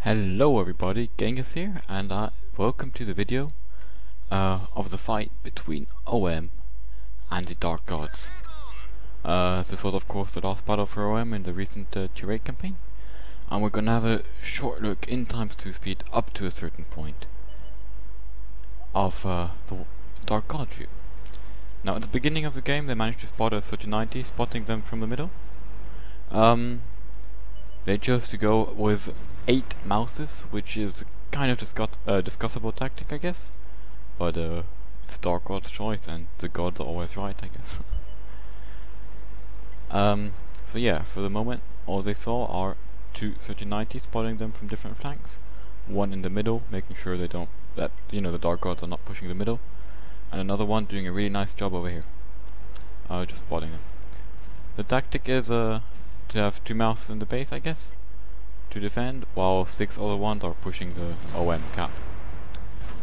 Hello everybody, Genghis here, and welcome to the video of the fight between Odem and the Dark Gods. This was of course the last battle for Odem in the recent Twilight campaign, and we're gonna have a short look in times 2 speed up to a certain point of the Dark God view. Now at the beginning of the game they managed to spot a 3090, spotting them from the middle. They chose to go with 8 mouses, which is kind of discussable tactic, I guess. But it's Dark God's choice, and the gods are always right, I guess. So yeah, for the moment, all they saw are 2 3090 spotting them from different flanks. One in the middle, making sure the Dark Gods are not pushing the middle, and another one doing a really nice job over here, just spotting them. The tactic is to have 2 mouses in the base, I guess, to defend, while 6 other ones are pushing the OM cap.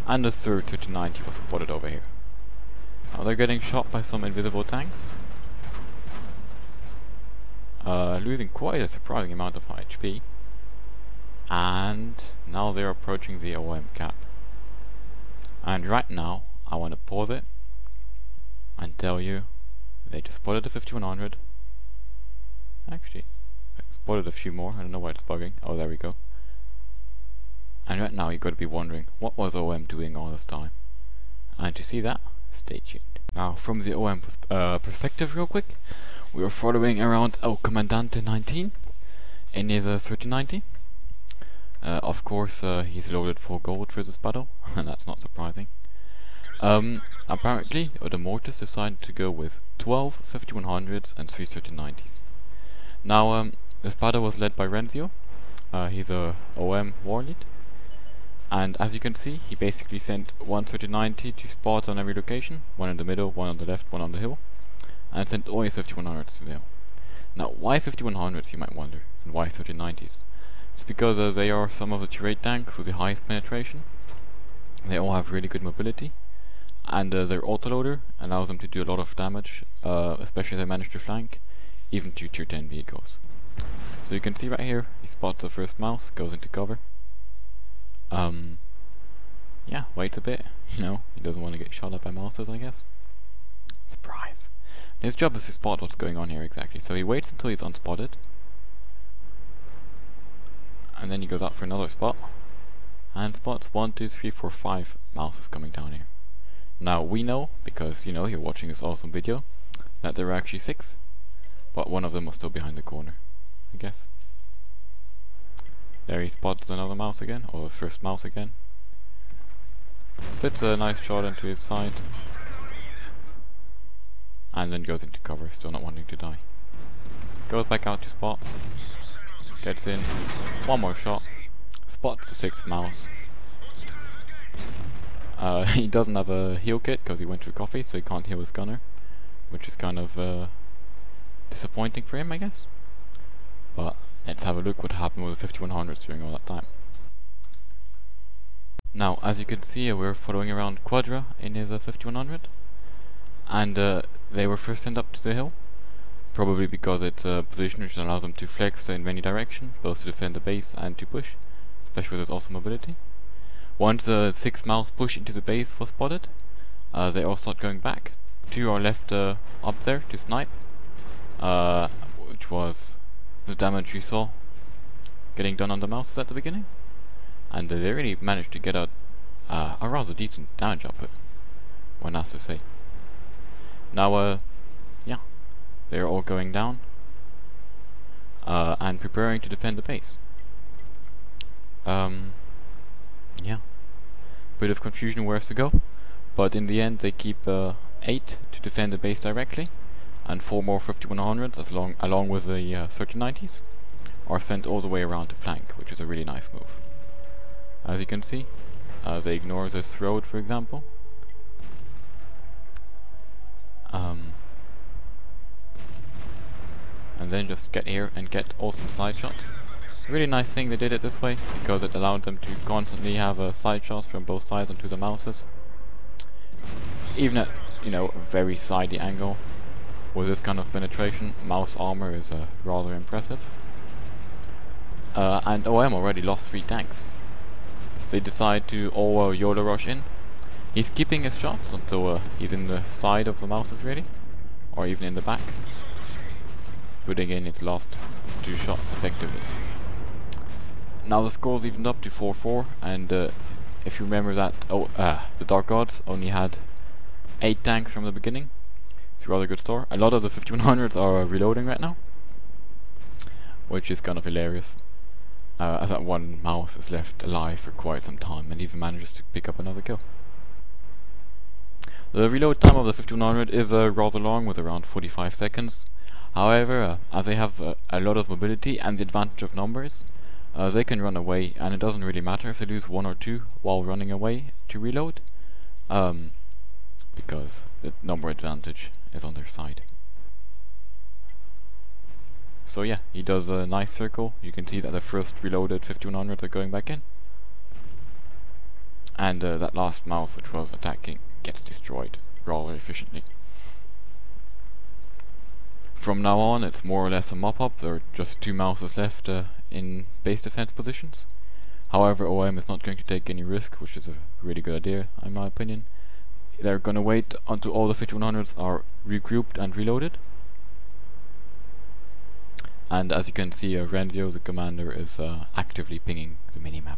And the third 3090 was spotted over here. Now they're getting shot by some invisible tanks, losing quite a surprising amount of HP, and now they're approaching the OM cap. And right now I want to pause it and tell you they just spotted the 5100. Actually, I spotted a few more. I don't know why it's bugging. Oh, there we go. And right now you've got to be wondering, what was OM doing all this time? And to see that, stay tuned. Now, from the OM perspective real quick, we are following around El Comandante 19 in his 3090. Of course, he's loaded full gold for this battle, and that's not surprising. Apparently, Odem Mortis decided to go with 12 5100s and 3 3090s. Now, this battle was led by Renzio. He's a OM war lead, and as you can see, he basically sent 1 3090 to spots on every location, one in the middle, one on the left, one on the hill, and sent all his 5100s to the hill. Now, why 5100s, you might wonder, and why 3090s? It's because they are some of the turret tanks with the highest penetration. They all have really good mobility, and their autoloader allows them to do a lot of damage, especially if they manage to flank, even to tier 10 vehicles. So you can see right here, he spots the first mouse, goes into cover. Yeah, waits a bit, he doesn't want to get shot at by mouses, I guess. Surprise! His job is to spot what's going on here exactly, so he waits until he's unspotted, and then he goes out for another spot, and spots 1, 2, 3, 4, 5 mouses coming down here. Now we know, because you're watching this awesome video, that there are actually 6. But one of them was still behind the corner, I guess. There he spots another mouse again, or the first mouse again. Puts a nice shot into his side, and then goes into cover, still not wanting to die. Goes back out to spot, gets in, one more shot, spots the 6th mouse. He doesn't have a heal kit because he went through coffee, so he can't heal his gunner, which is kind of disappointing for him, I guess. But let's have a look what happened with the 5100s during all that time. Now, as you can see, we're following around Quadra in his 5100, and they were first sent up to the hill, probably because it's a position which allows them to flex in many directions, both to defend the base and to push, especially with his awesome mobility. Once the 6th mouse push into the base was spotted, they all start going back. 2 are left up there to snipe, which was the damage you saw getting done on the mouses at the beginning, and they really managed to get a rather decent damage output, one has to say. Now, yeah, they're all going down and preparing to defend the base. Yeah, bit of confusion where to go, but in the end they keep 8 to defend the base directly, and 4 more 5100s along with the 3090s are sent all the way around to flank, which is a really nice move. As you can see, they ignore this road, for example. And then just get here and get awesome side shots. Really nice thing they did it this way, because it allowed them to constantly have side shots from both sides onto the mouses. Even at, a very sidey angle. With this kind of penetration, mouse armor is rather impressive. and OM already lost 3 tanks. They decide to all YOLO rush in. He's keeping his shots until he's in the side of the mouses really, or even in the back, putting in his last 2 shots effectively. Now the score's evened up to 4-4, and if you remember that the Dark Gods only had 8 tanks from the beginning. It's a rather good score. A lot of the 5100s are reloading right now, which is kind of hilarious, as that one mouse is left alive for quite some time and even manages to pick up another kill. The reload time of the 5100 is rather long, with around 45 seconds. However, as they have a lot of mobility and the advantage of numbers, they can run away, and it doesn't really matter if they lose 1 or 2 while running away to reload, because the number advantage is on their side. So yeah, he does a nice circle. You can see that the first reloaded 5100s are going back in, and that last mouse which was attacking gets destroyed rather efficiently. From now on it's more or less a mop-up. There are just 2 mouses left in base defense positions. However, OM is not going to take any risk, which is a really good idea in my opinion. They're gonna wait until all the 5100s are regrouped and reloaded. And as you can see, Renzio, the commander, is actively pinging the minimap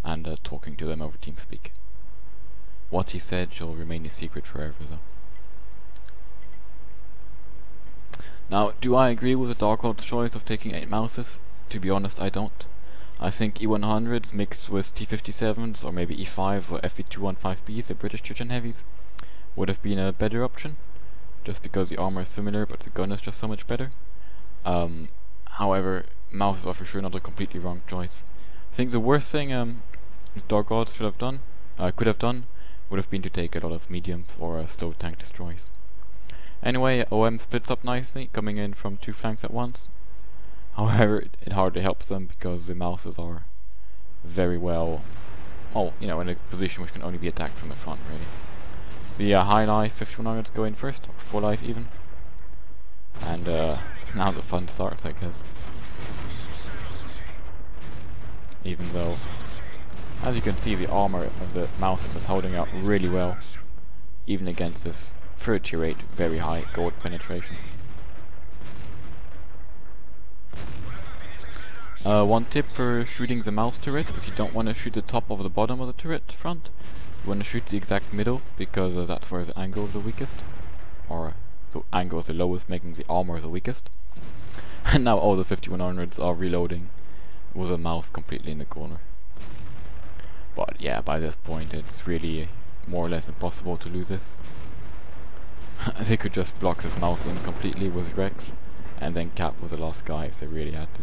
and talking to them over TeamSpeak. What he said shall remain a secret forever though. Now, do I agree with the Dark God's choice of taking 8 mouses? To be honest, I don't. I think E100s mixed with T57s, or maybe E5s or FV215Bs, the British Chechen heavies, would have been a better option, just because the armor is similar but the gun is just so much better. However, mouses are for sure not a completely wrong choice. I think the worst thing the Dark Gods could have done, would have been to take a lot of mediums or slow tank destroys. Anyway, OM splits up nicely, coming in from 2 flanks at once. However, it hardly helps them because the mouses are very well, in a position which can only be attacked from the front, really. The high life 5100s go in first, or full life even. And now the fun starts, I guess. Even though, as you can see, the armor of the mouses is holding out really well, even against this 3rd tier 8 very high gold penetration. One tip for shooting the mouse turret: if you don't want to shoot the top of the bottom of the turret front, you want to shoot the exact middle, because that's where the angle is the weakest, or the angle is the lowest, making the armor the weakest. And now all the 5100s are reloading with a mouse completely in the corner. But yeah, by this point it's really more or less impossible to lose this. They could just block this mouse in completely with Rex, and then cap with the last guy if they really had to.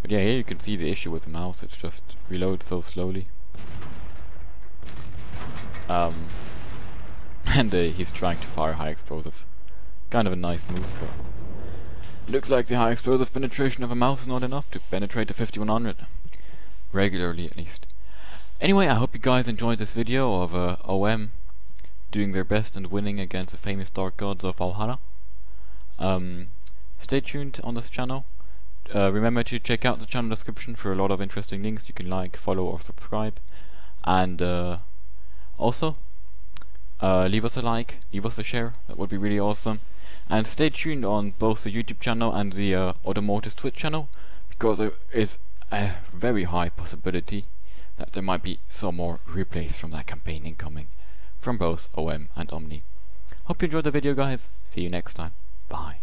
But yeah, here you can see the issue with the mouse, it's just reloads so slowly. And he's trying to fire high explosive. Kind of a nice move, but looks like the high explosive penetration of a mouse is not enough to penetrate the 5100. Regularly, at least. Anyway, I hope you guys enjoyed this video of OM doing their best and winning against the famous Dark Gods of Valhalla. Stay tuned on this channel. Remember to check out the channel description for a lot of interesting links you can like, follow or subscribe. And also, leave us a like, leave us a share, that would be really awesome. And stay tuned on both the YouTube channel and the Odem Mortis Twitch channel, because there is a very high possibility that there might be some more replays from that campaign incoming from both OM and Omni. Hope you enjoyed the video, guys. See you next time. Bye.